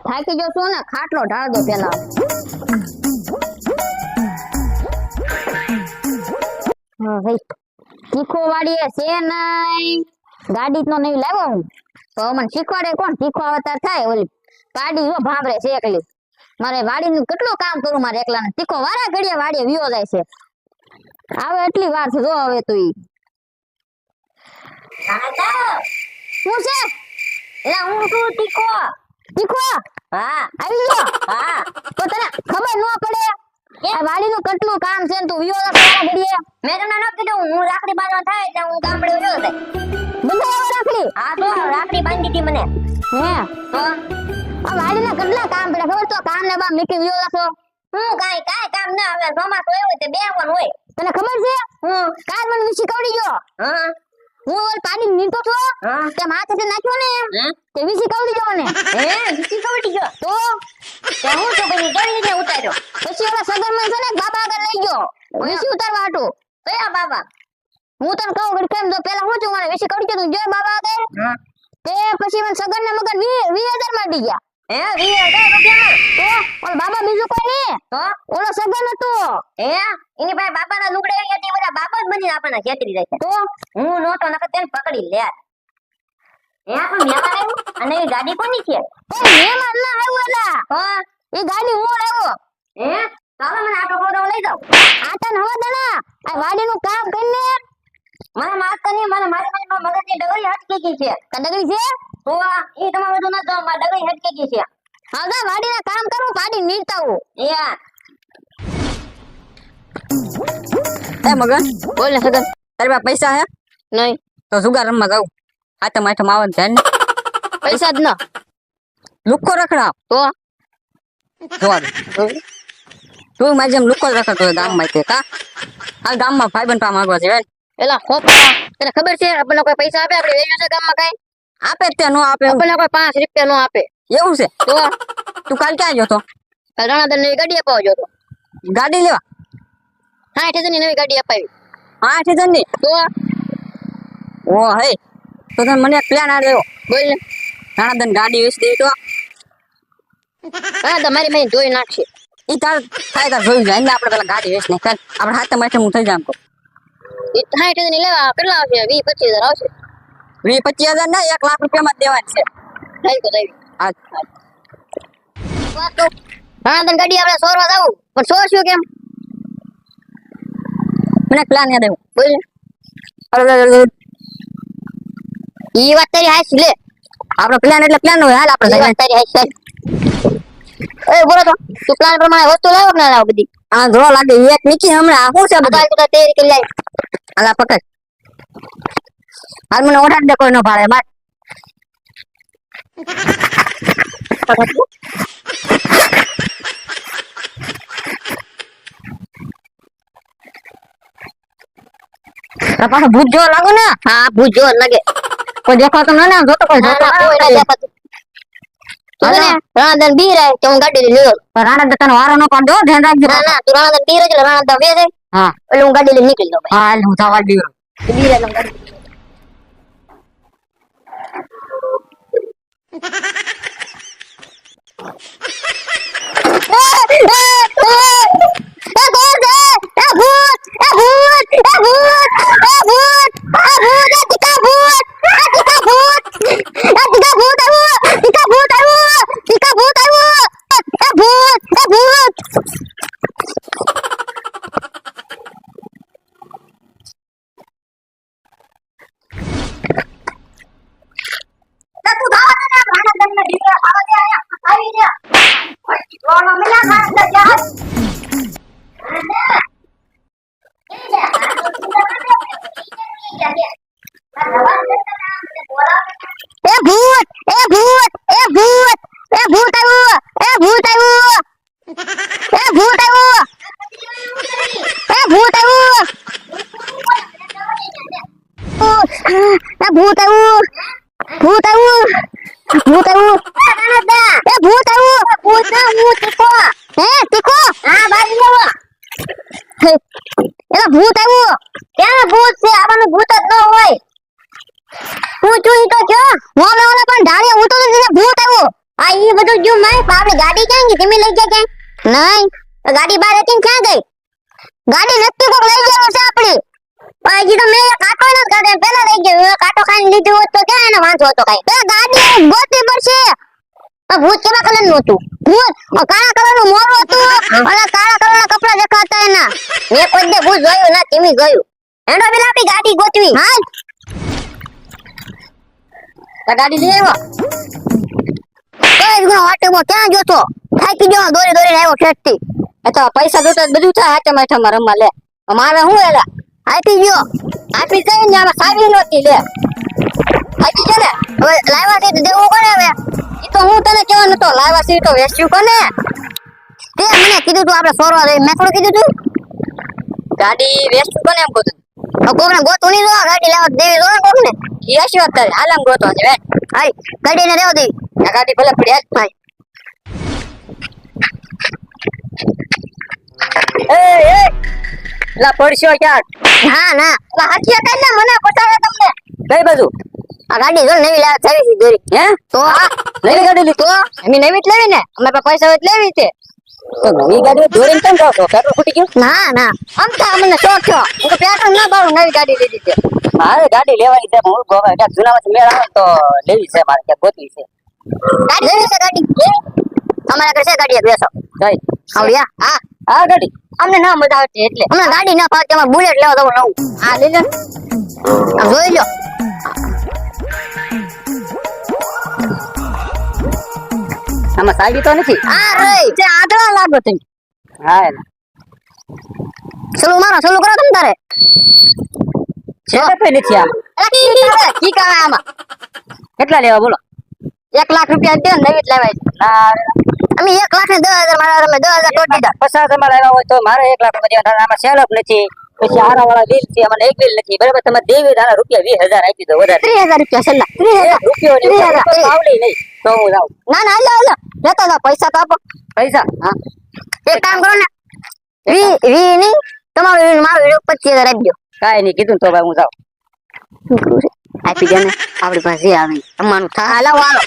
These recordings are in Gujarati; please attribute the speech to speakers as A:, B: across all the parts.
A: થાકી જો છું ને ખાટલો ઢાળ દો પેલા. હા ભાઈ તીખો વાડીએ છે નહીં, ગાડી તો નહીં લાવ્યો હું તો મને શીખવાડે કોણ? તીખો અવતાર થાય ઓલી ગાડી જો ભાભરે છે એકલી. મારે વાડીનું કેટલું કામ કરું મારે એકલાને. તીખો વારા ઘડિયા વાડીએ વિયો જાય છે. આવે એટલી વાર છે જો હવે તું ઈ શું છે?
B: એલા હું તું તીખો.
A: તીખો
B: હા
A: આવી ગયો.
B: હા
A: તો તને ખબર ન પડે આ વાડીનું કેટલું કામ છે ને તું વિયો જાય વારા ઘડિયા?
B: મેં તમને ન કીધું હું રાખડી બાંધવા થાય એટલે હું ગામડે ગયો હતો.
A: બંધાવા રાખડી?
B: હા તો રાખડી બાંધી હતી મને.
A: હે
B: તો
A: આ વાડીના કેટલા કામ પડે ખબર? તો કામ ને બા મીકી વિયો રાખો.
B: હું કાઈ કામ ના આવે. ચોમાસું આવ્યું તે બેહવાનું હોય.
A: તને ખબર છે હું કાલ મને વિસી કવડી ગયો.
B: હા
A: હું ઓલ પાણી નીંદતો છો
B: હા
A: તે માથે થી નાખ્યો ને તે વિસી કવડી ગયો મને.
B: હે બીજી કવડી ગયો
A: તો
B: તે હું તો પછી જલ્દી ઉતાર્યો.
A: પછી ઓલા સગનમાં છે ને બાબા આગળ લઈ ગયો વિસી ઉતારવા હાટું.
B: કયા બાબા?
A: હું તને કહું કે કેમ તો પેલા હું છું મને વિસી કવડી ગયો તું જોય બાબા આગળ.
B: હા
A: તે પછી મને સગન ના મગન 20,000 માં દી ગયા.
B: હે 20,000 રૂપિયામાં?
A: તો ઓલ બાબા બીજું કોઈ નહીં
B: તો
A: ઓલો સગન હતો.
B: હે એની પાસે બાપાના લુગડા હતી બધા બાપા જ બનીને આપણને છેતરી જાય છે.
A: તો
B: હું નહોતો નકર તેને પકડી લે. હે પણ મહેમાન આવ્યું અને એ ગાડી કોની છે?
A: મહેમાન ના આવ્યું એલા
B: તો
A: એ ગાડી હું લાવ્યો.
B: હે ચાલો મને આટો ફોટો લઈ જાઓ.
A: આટન હવા દેના આ વાડીનું કામ કરીને
B: મને માફ કરી મને મારી મગજની ડગરી હટકી ગઈ છે.
A: કડગડી છે.
B: તો એ તમારે બધું ન તો મારી ડગરી હટકી ગઈ છે.
A: હા તો વાડીના કામ કરું પાડી નીરતા હું.
B: યા
C: એ મગન
A: બોલ ને સગન.
C: તારી પાસે પૈસા હે?
A: નહીં
C: તો જુગાર રમવા જાવ. આટમ આટમ આવવાનું ધ્યાન ને
A: પૈસા જ ન
C: લુક્કો રખડાવ
A: તો
C: જોવા દે. તું મારી જેમ લુક્કો જ રખડતો હોય ગામમાં તે કા હાલ ગામમાં ભાઈબંધ પા માંગવા છે
A: એલા ખોપા તને ખબર છે આપણને કોઈ પૈસા આપે આપણે વેલ્યુ છે ગામમાં કઈ
C: આપે જ ત્યાં નો આપે એવું.
A: આપણને કોઈ 5 રૂપિયા નો આપે
C: એવું છે?
A: તો
C: તું કાલ ક્યાં ગયો તો?
A: રણાદન ની ગાડી અપાવજો તો
C: ગાડી લેવા?
A: 60,000 ની નવી ગાડી અપાવી.
C: 8,000 ની?
A: તો
C: ઓ હે તો તને મને એક પ્લાન આ દેવો.
A: બોલ ને.
C: રાણાદન ગાડી વેચી દેવી તો
A: હા તમારી મેં ધોઈ નાખશે.
C: ઈ તાર થાય તાર જોઈ જાય એટલે આપણે પેલા ગાડી વેચ નાખ. આપણે હાથ માટે હું થઈ જામ તો
A: એ 60,000 ની લેવા કેટલા આવશે? 20-25,000 આવશે.
C: 20-25,000 ના 1 લાખ રૂપિયામાં જ દેવાની છે.
A: થાય તો થાય.
C: હા
A: વાત તો રણાદન ગાડી આપણે સોરવા જાવું પણ સોરશું કેમ?
C: મને પ્લાન યાદ આવ્યો.
A: બોલ ને. ઈ વાત તારી હાચ લે.
C: આપણો પ્લાન એટલે પ્લાન હોય. હાલ આપણે
A: ઈ વાત તારી હાચ ચાલ. એ બોલો તો તું પ્લાન પ્રમાણે વસ્તુ લાવો કે ના લાવો બધી?
C: આ જો લાગે એક નીચી હમણાં આ શું છે બધું?
A: બધા બધા તૈયારી કરી લાવી.
C: હાલા પકડ. હાલ મને ઓઢાડ દે કોઈ નો ભાડે માર. તારા પાસે ભૂત જેવો લાગો ને?
A: હા ભૂત જો લાગે.
C: કોઈ દેખાતો ના ને જોતો કોઈ
A: ના
C: જોતો
A: ના કોઈ ના દેખાતું. તું ને રણાદન બી રહે તો હું ગાડી લઈ લેવો.
C: રાણા દત્તાનો વારો નો કાઢો ધ્યાન રાખજો.
A: ના ના તું રણાદન બી રહે એટલે રણાદન બે જાય
C: હા
A: એટલે હું ગાડી લઈને નીકળી જાઉં
C: હા હાલ હું જવા દઉં.
A: ભાઈ. બી રહે એટલે હું ગાડી ભૂત આવ્યું. ક્યાં ભૂત છે? આવાનું ભૂત જ ન હોય. તું જોઈ તો જો મોમે ઓલા પણ ઢાળે હું તો ભૂત આવ્યું. આ ઈ
B: બધું જો માય આપણી ગાડી ક્યાં ગઈ તમે લઈ ગયા ક્યાં નહીં તો ગાડી બહાર હતી ને ક્યાં ગઈ ગાડી નક્કી કોક લઈ ગયો છે આપણી પણ હજી તો મેં કાંટો ન કાઢે પેલા લઈ ગયો કાંટો ખાઈને લીધું હોત તો ક્યાં એને વાંધો હતો કઈ એ ગાડી ગોતી પડશે આ ભૂત કેવા કલર નું હતું ભૂત કાળા કલર નું મોરું હતું અને કાળા કલર ના કપડા દેખાતા એના મેં કોઈ દે ભૂત જોયું ના તમે જોયું હેડો પેલા આપણી ગાડી ગોતવી હા
C: આ ગાડી લઈ આવ્યો
B: કઈ ગુનો વાટેમાં ક્યાં જોતો થાકી ગયો દોરી દોરીને આવ્યો ઠેઠથી
C: એ તો પૈસા જોતા જ બધું થાય હાથે માથે રમવા લે મારે શું એલા
B: આપી ગયો
C: આપી જાય ને આમાં સારી નહોતી લે આપી છે ને
B: હવે લાવ્યા છે તો દેવું પડે હવે
C: એ તો હું તને કેવા નતો લાવ્યા છે તો વેચ્યું કોને
B: તે મને કીધું તું આપણે સોરવા દે મેં થોડું કીધું તું
C: ગાડી વેચ્યું કોને એમ કહું
B: કોકને ગોતું નહીં જો ગાડી લેવા દેવી જો કોકને
C: એ હશે અત્યારે હાલ આમ ગોતો છે વેચ
B: હાય ગાડીને રહેવા દેવી
C: આ ગાડી ભલે પડી હાલ
B: ભાઈ
C: એ લા પડશો ક્યાં
B: હા ના હાથિયા કઈ ના મને પટાવે તમને
C: કઈ બાજુ
B: આ ગાડી જો નવી લાવ થઈ છે દોરી
C: હે
B: તો
C: નવી ગાડી લીધી
B: તો
C: અમે નવી જ લેવી ને અમે પાસે પૈસા હોય લેવી છે તો નવી ગાડી દોરીને કેમ જાવ છો પેટ્રોલ ફૂટી ગયું
B: ના ના
C: આમ તો મને શોખ થયો હું તો પેટ્રોલ ના બાળું નવી ગાડી લીધી છે મારે ગાડી લેવાની છે હું ગોવા ક્યાંક જૂનામાંથી મેળ આવે તો લેવી છે મારે ક્યાંક ગોતવી છે
B: ગાડી લેવી છે ગાડી અમારા ઘરે છે ગાડી એક બેસો
C: કઈ
B: આવડિયા હા
C: આ ગાડી અમને ના મજા આવતી એટલે
B: હમણાં ગાડી ના ફાવતી અમારે બુલેટ લેવા દઉં નવું
C: આ લઈ લે
B: આ જોઈ લો
C: આમાં સાઈડ તો નથી
B: આ રે
C: તે આદળા લાગો તમે હા એલા
B: સલું મારો સલું કરો તમે તારે
C: છેલ્લે પે નથી આમ કી કાવે આમાં કેટલા લેવા બોલો 1 લાખ રૂપિયા દે નવી જ લેવાય ના
B: અમે 1 લાખ ને 10,000 મારા તમે 10,000 ટોટ દીધા
C: 50,000 લાવ્યા હોય તો મારે 1 લાખ રૂપિયા આમાં સેલઅપ નથી પછી આરા વાળા બિલ છે મને એક બિલ નથી બરાબર તમે દેવી દાના રૂપિયા 20,000 આપી દો વધારે
B: 30,000 રૂપિયા છેલ્લા 30,000
C: રૂપિયો ની આવડી નહીં તો હું જાઉં
B: ના ના હાલો હાલો લેતો જાઓ પૈસા તો આપો
C: પૈસા હા
B: એક કામ કરો ને વી નહીં તમારો વી મારો વી 25,000 આપજો
C: કાઈ નહીં કીધું તો ભાઈ હું જાઉં
B: આપી દે ને આપણી પાસે આવી અમારું થા હાલો હાલો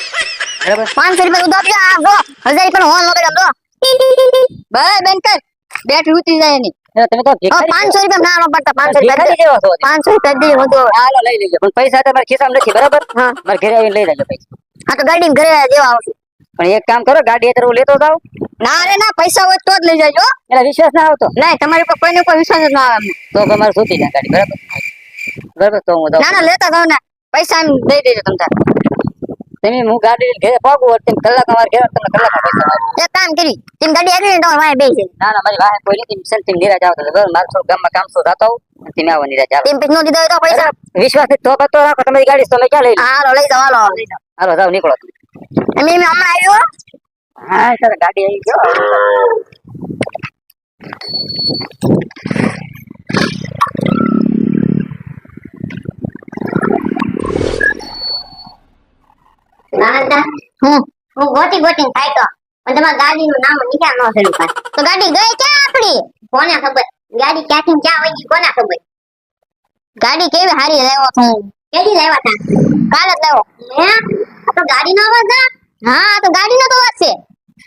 C: બરાબર
B: 500 રૂપિયા ઉધાર આપજો આ જો 1000 રૂપિયા હોન લગાડ્યો દો
C: બસ બેન કર બેટરી ઉતરી જાય નહીં તમે તો
B: 500 રૂપિયા ના પડતા 500 રૂપિયા
C: દેવા છો
B: 500 રૂપિયા દે હું તો
C: હાલો લઈ લેજો પણ પૈસા તમારા ખિસ્સામાં નથી બરાબર
B: હા
C: મારે ઘરે આવીને લઈ લેજો પૈસા
B: આ તો ગાડી ઘરે દેવા આવશે
C: પણ એક કામ કરો ગાડી અત્યારે હું લેતો જાઉં
B: ના રે ના પૈસા હોય તો જ લઈ જાજો
C: એટલે વિશ્વાસ ના આવતો
B: નહીં તમારી પર કોઈને કોઈ વિશ્વાસ જ ના આવે અમને.
C: તો તમારે સુતી જાય ગાડી બરાબર બરાબર તો હું જાઉં
B: ના ના લેતા જાવ ને પૈસા એમ દઈ દેજો તમ તાર
C: તમે હું ગાડી લઈને ઘરે પાકું હોત તેમ કલાક અમારે ઘરે તમને કલાકમાં પૈસા આપું.
B: એક કામ કરી તેમ ગાડી આગળ ને તમારે વાય બેસી
C: ના ના મારી વાહે કોઈ નથી સેન તેમ નિરાજ આવતો બરાબર મારે થોડું ગામમાં કામ શું જાતો હોઉં તમે આવો નિરાજ આવો
B: તેમ પીસ નો દીધો હોય તો પૈસા
C: વિશ્વાસ નથી તો પતો રાખો તમારી ગાડી તો તમે ક્યાં લઈ લો
B: હાલો લઈ જાવ હાલો
C: હાલો જાઓ નીકળો તમે.
B: એમ હમણાં આવ્યો
C: હા સર ગાડી આવી ગયો
B: નાનંદા હું ગોતી ગોતી થાય તો પણ તમારા ગાડીનું નામ નિકાલ ન થયું કાંઈ તો ગાડી ગઈ ક્યાં આપણી કોને ખબર ગાડી ક્યાંથી ક્યાં વહી ગઈ કોને ખબર ગાડી કેવી હારી લાવ્યો છું કેદી લાવ્યા તા કાલે જ લાવ્યો હે આ તો ગાડી નો અવાજ હા આ તો ગાડી નો તો અવાજ છે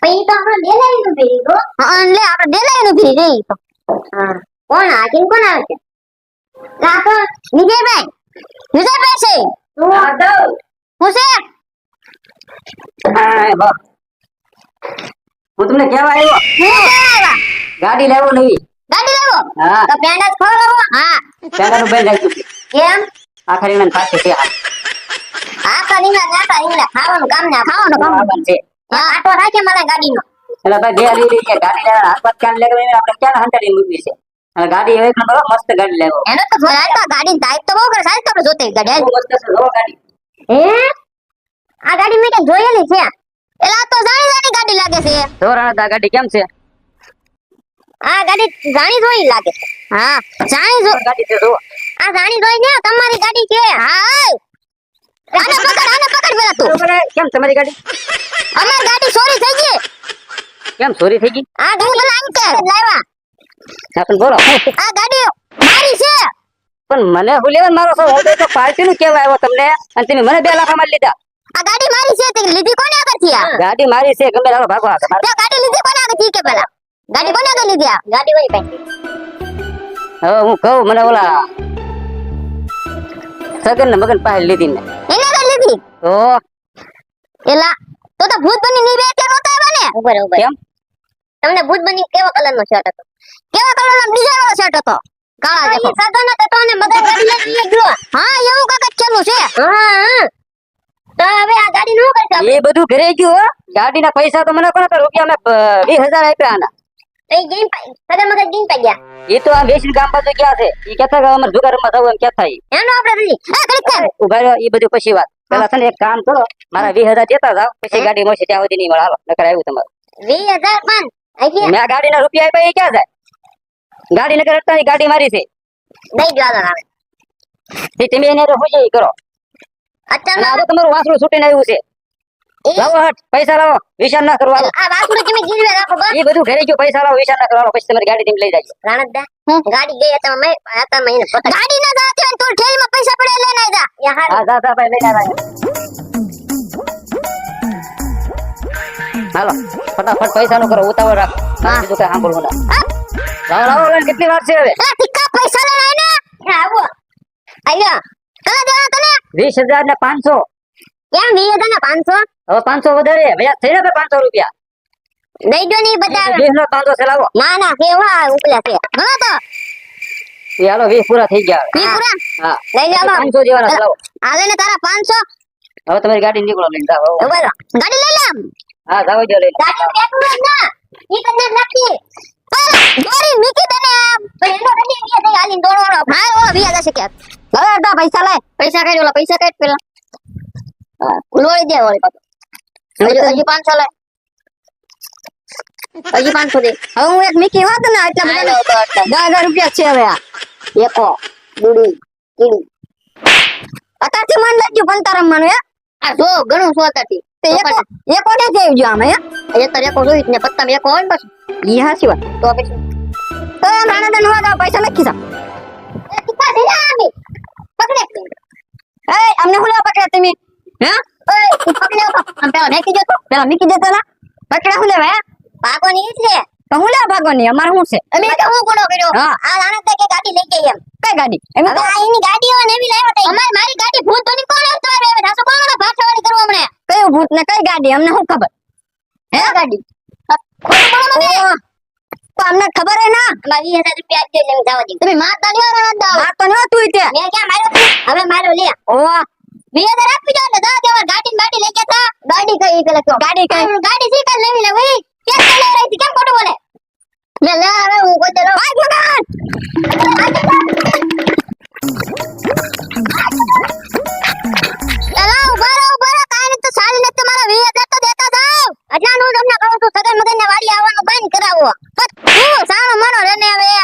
B: પણ ઈ તો આપણે ડેલાઈ નું ભીરી ગો હા લે આપણે ડેલાઈ નું ભીરી રહી તો હા કોણ આજીન કોણ આવે છે રાખો વિજયભાઈ વિજયભાઈ છે હું છે
C: હા બસ હું તમને કહેવા આવ્યો ગાડી લેવો નવી
B: ગાડી લેવો
C: હા
B: તો પેન્ડ જ ખોલો હા
C: પેલાનું બેન રાખ્યું છે
B: કેમ
C: આખરી ના પાસે છે
B: આ કલીના નાતા ઇંગલા ખાવાનું કામ
C: છે
B: હા આટો રાખે મને ગાડીનો
C: એટલે ભાઈ બે લઈ લઈએ ગાડી લેવા હાથ ક્યાં લેવા આપણે ક્યાં હંતાડી મૂકવી છે અને ગાડી એક નંબર મસ્ત ગાડી લેવો
B: એનો તો ફરાતા ગાડી ટાઈપ તો બહુ કરે સાઈઝ તો જોતે ગાડી
C: બહુ મસ્ત છે લો ગાડી
B: હે આ ગાડી મેં કે જોયેલી છે એલા તો જાણી જાણી ગાડી લાગે છે
C: ધોરાણા ગાડી કેમ છે
B: આ ગાડી જાણી જોઈ લાગે છે હા જાણી જો
C: ગાડી છે જો
B: આ જાણી જોઈ ને તમારી ગાડી છે હા આને પકડ પેલા તું
C: બરોબર કેમ તમારી ગાડી
B: અમારી ગાડી ચોરી થઈ ગઈ
C: કેમ ચોરી થઈ ગઈ
B: આ ગાડી મને અંકે લાવ્યા
C: હા પણ બોલો
B: આ ગાડી મારી છે
C: પણ મને હું લેવા મારો છો હું તો પાર્ટી નું કેવા આવ્યો તમને અને તમે મને 2 લાખ માં લીધા
B: આ ગાડી મારી છે તે લીધી કોને આગળથી આ
C: ગાડી મારી છે ગમે હાલો ભાગો
B: તે ગાડી લીધી કોને આગળથી કે પેલા ગાડી કોને આગળ લીધી આ ગાડી કોની પાસે
C: હવે હું કહું મને ઓલા સગન ને મગન પાસે લીધી ને
B: એને આગળ લીધી
C: તો
B: એલા તો ભૂત બની ની બે કે નહોતા આવ્યા ને ઉપર ઉપર
C: કેમ
B: તમને ભૂત બની કેવા કલર નો શર્ટ હતો કેવા કલર નો ડિઝાઇન વાળો શર્ટ હતો કાળા જેવો સગન હતો અને મગન ગાડી લઈ ગયો હા એવું કાક ચાલુ છે હા તો હવે આ ગાડી નું કરશે
C: એ બધું ઘરે ગયું હો ગાડીના પૈસા તો મને કોને તો રૂપિયા મેં 20,000 આપ્યા આના
B: એ ગેમ સગન મગન ગેમ પા ગયા
C: એ તો આ વેચી ગામ બાજુ ક્યાં છે એ કહેતા કે અમારે જુગાર રમવા જવું એમ ક્યાં થાય
B: એનો આપણે રહી હા કરી કર
C: ઉભા રહ્યો એ બધું પછી વાત પેલા છે ને એક કામ કરો મારા 20,000 દેતા જાવ પછી ગાડી મળશે ત્યાં સુધી નહીં મળે હાલો નકર આવ્યું તમારું
B: 20,000 પાન આઈ
C: મેં આ ગાડીના રૂપિયા આપ્યા એ ક્યાં જાય ગાડી નકર અટકાની ગાડી મારી છે
B: દઈ દો આવે
C: તે તમે એને તો હોઈ કરો
B: અત્યારે
C: આ તો તમારું વાસણું છૂટીને આવ્યું છે લાવો હટ પૈસા લાવો વિચાર ના કરવા
B: આ વાસુડે તમે ગીરવે રાખો બસ
C: એ બધું ઘરે ગયું પૈસા લાવો વિચાર ના કરવાનો પછી તમારી ગાડી તમે લઈ જાય
B: રાણતદા ગાડી ગઈ હતા મે આતા મહિને ગાડી ના જાતી હોય તો ઠેલીમાં પૈસા પડે લઈને આવી જા યાર
C: હા જા ભાઈ લઈને આવ્યા હાલો ફટાફટ પૈસા નું કરો ઉતાવળ રાખ બીજું કઈ સાંભળવું ના લાવો લાવો લઈને કેટલી વાર છે હવે
B: એ ટીકા પૈસા લઈને આવીને આવો આયા કલા દેવા તને
C: 20,000 ને 500
B: કેમ 20,000 ને 500
C: હવે 500 વધારે ભૈયા થઈ ને 500 રૂપિયા
B: દઈ દો ની બધા
C: 20 નો 500 છે લાવો
B: ના ના કેવા ઉપલા છે ગણો તો
C: એ હાલો 20 પૂરા થઈ ગયા
B: ઈ પૂરા
C: હા
B: લઈ લે આલો
C: 500 જેવાના છે લાવો
B: આ લઈને તારા 500
C: હવે તમારી ગાડી નીકળો લઈને જાઓ
B: ઉભા રહો ગાડી લઈ લે
C: હા જાવ જો લઈને
B: ગાડી બેઠું જ ના ઈ કદા નાખી દોરી મીકી દે ને પણ એનો ગાડી ની દે હાલીને દોડવાનો હા ઓલો વિયા જશે કે હવે અડધા પૈસા લે પૈસા કાઢ ઓલા પૈસા કાઢ પેલા લોઈ દે ઓલી પાછો હજી 500 લે હજી 500 દે હવે હું એક મીકી વાત ને એટલા બધા 10,000 રૂપિયા છે હવે આ એકો દુડી કીડી અત્યારથી મન લાગ્યું પંતા રમવાનું હે આ જો ઘણું સો અત્યારથી તે એકો ને જઈ ગયો આમાં હે એ તો એકો જોઈ ને પત્તા એકો હોય ને બસ ઈ હાસી વાત તો પછી તો એમ રાણાદન હોવા દો પૈસા લખી જા એ ટીકા દે આમી પકડે એ અમને હું લેવા પકડે તમે હે ઓય તું પકડે આમ પેલા મેકી જતો પેલા મીકી જતો ના પકડા હું લેવા ભાગો ની છે તો હું લેવા ભાગો ની અમાર શું છે અમે તો હું ગુનો કર્યો આ રાણાદા કે ગાડી લઈ ગઈ એમ કઈ ગાડી એમ તો આ એની ગાડી હોય ને એવી લાવ્યો તો અમાર મારી ગાડી ભૂત બની કોણ હતો હવે ધાસો કોણ ભાઠાવાળી કરવા હમણે કયું ભૂત ને કઈ ગાડી અમને શું ખબર હે ગાડી તો અમને ખબર હે ના અમાર 20,000 રૂપિયા આપી દે જવા દે તમે મારતા નહીં રાણાદા મારતો ન તું તે મેં ક્યાં માર્યો હવે માર્યો લે ઓ 20,000 આપી દો એટલે દા દેવા ગાડી બાડી લઈ ગયા તા ગાડી કઈ પેલા કયો ગાડી કઈ ગાડી સી કર લેવી લે ભાઈ કેમ કે લઈ રહી કેમ ખોટું બોલે લે લે હવે હું કોઈ દે ભાગ મગન